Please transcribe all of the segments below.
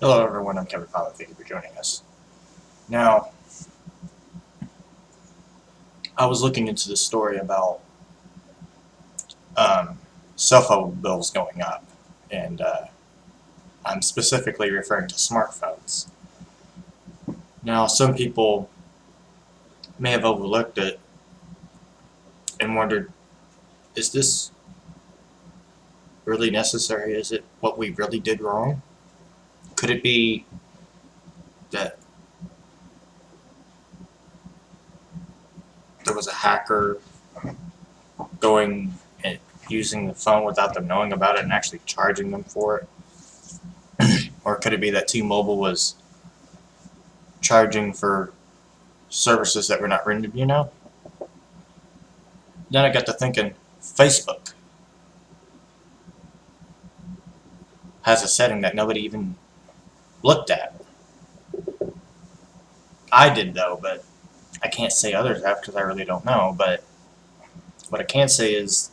Hello everyone, I'm Kevin Piland. Thank you for joining us. Now, I was looking into the story about cell phone bills going up, and I'm specifically referring to smartphones. Now, some people may have overlooked it and wondered, is this really necessary? Is it what we really did wrong? Could it be that there was a hacker going and using the phone without them knowing about it and actually charging them for it? Or could it be that T-Mobile was charging for services that were not rendered, Then I got to thinking, Facebook has a setting that nobody even looked at. I did, though, but I can't say others have because I really don't know. But what I can say is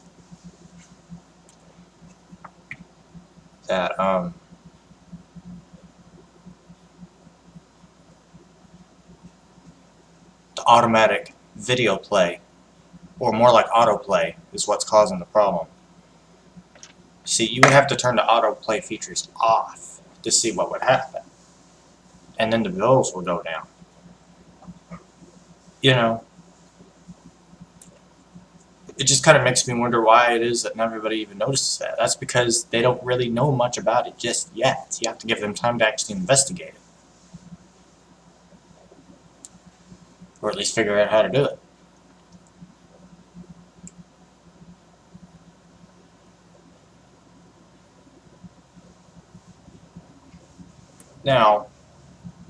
that the automatic video play, or more like autoplay, is what's causing the problem. See, you would have to turn the autoplay features off to see what would happen, and then the bills will go down. It just kind of makes me wonder why it is that not everybody even notices that. That's because they don't really know much about it just yet. You have to give them time to actually investigate it, or at least figure out how to do it. Now,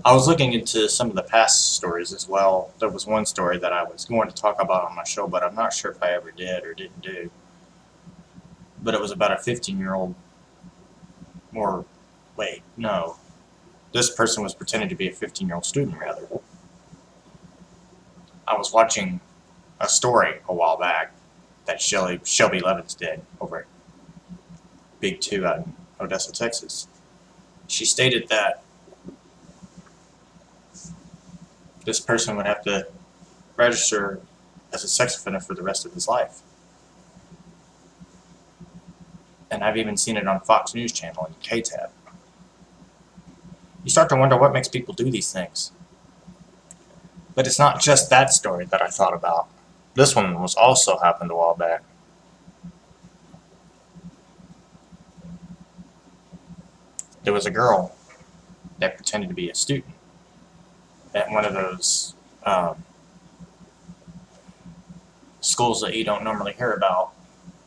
I was looking into some of the past stories as well. There was one story that I was going to talk about on my show, but I'm not sure if I ever did or didn't do. But it was about a 15-year-old, or wait, no. This person was pretending to be a 15-year-old student, rather. I was watching a story a while back that Shelby Levins did over at Big 2 out in Odessa, Texas. She stated that this person would have to register as a sex offender for the rest of his life. And I've even seen it on Fox News Channel and KTAB. You start to wonder what makes people do these things. But it's not just that story that I thought about. This one was also happened a while back. There was a girl that pretended to be a student at one of those schools that you don't normally hear about.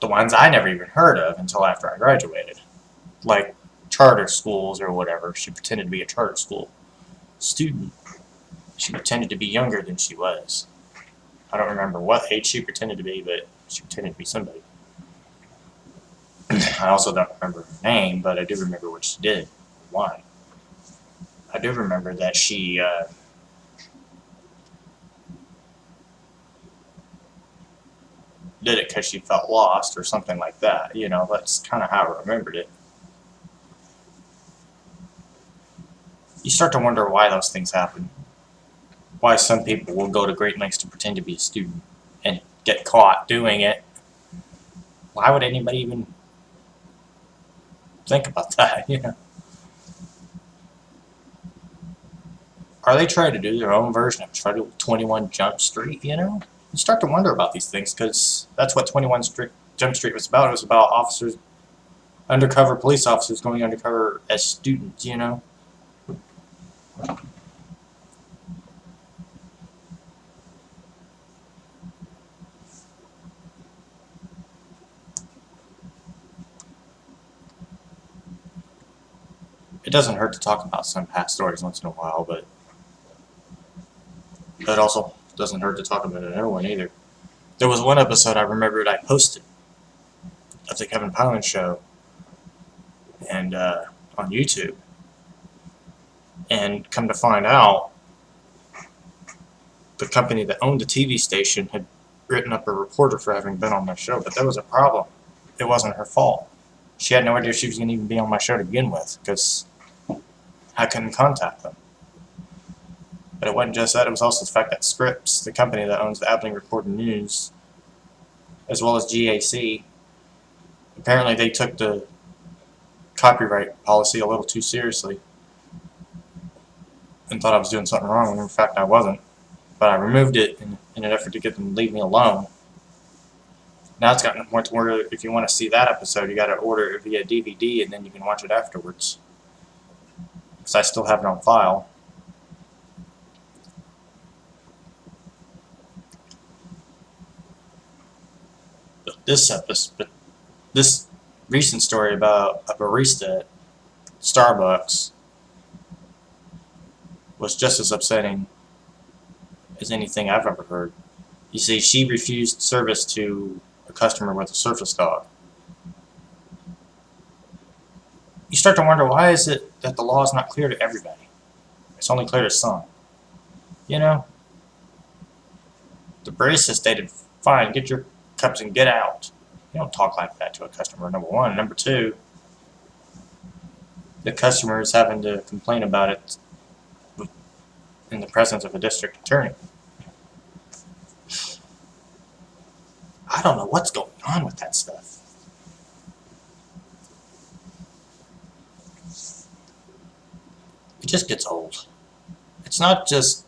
The ones I never even heard of until after I graduated. Like charter schools or whatever. She pretended to be a charter school student. She pretended to be younger than she was. I don't remember what age she pretended to be, but she pretended to be somebody. I also don't remember her name, but I do remember what she did. Why? I do remember that she did it because she felt lost or something like that. That's kind of how I remembered it. You start to wonder why those things happen. Why some people will go to great lengths to pretend to be a student and get caught doing it. Why would anybody even think about that, Are they trying to do their own version of 21 Jump Street, You start to wonder about these things because that's what 21 Jump Street was about. It was about officers, undercover police officers going undercover as students, It doesn't hurt to talk about some past stories once in a while, but it also doesn't hurt to talk about another one either. There was one episode I remembered I posted of the Kevin Piland show and on YouTube, and come to find out, the company that owned the TV station had written up a reporter for having been on my show, but there was a problem. It wasn't her fault. She had no idea she was going to even be on my show to begin with, because I couldn't contact them. But it wasn't just that, it was also the fact that Scripps, the company that owns the Abilene Reporter News, as well as GAC, apparently they took the copyright policy a little too seriously and thought I was doing something wrong, when in fact I wasn't. But I removed it in an effort to get them to leave me alone. Now it's gotten to the point where if you want to see that episode, you got to order it via DVD and then you can watch it afterwards. Because I still have it on file. But this recent story about a barista at Starbucks was just as upsetting as anything I've ever heard. You see, she refused service to a customer with a surface dog. You start to wonder, why is it that the law is not clear to everybody? It's only clear to some. You know? The barista stated, fine, get your cups and get out. You don't talk like that to a customer, number one. Number two, the customer is having to complain about it in the presence of a district attorney. I don't know what's going on with that stuff. It just gets old. It's not just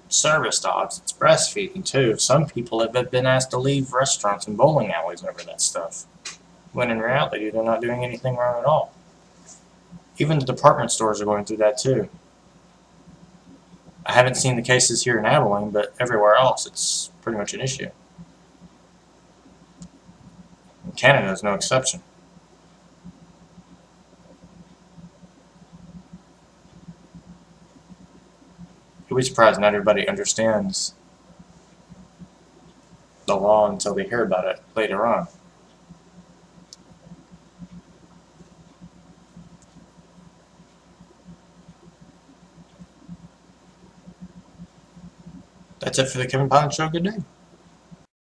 service dogs, it's breastfeeding too. Some people have been asked to leave restaurants and bowling alleys over that stuff, when in reality they're not doing anything wrong at all. Even the department stores are going through that too. I haven't seen the cases here in Abilene, but everywhere else it's pretty much an issue. And Canada is no exception. You'll be surprised not everybody understands the law until they hear about it later on. That's it for the Kevin Piland Show. Good day.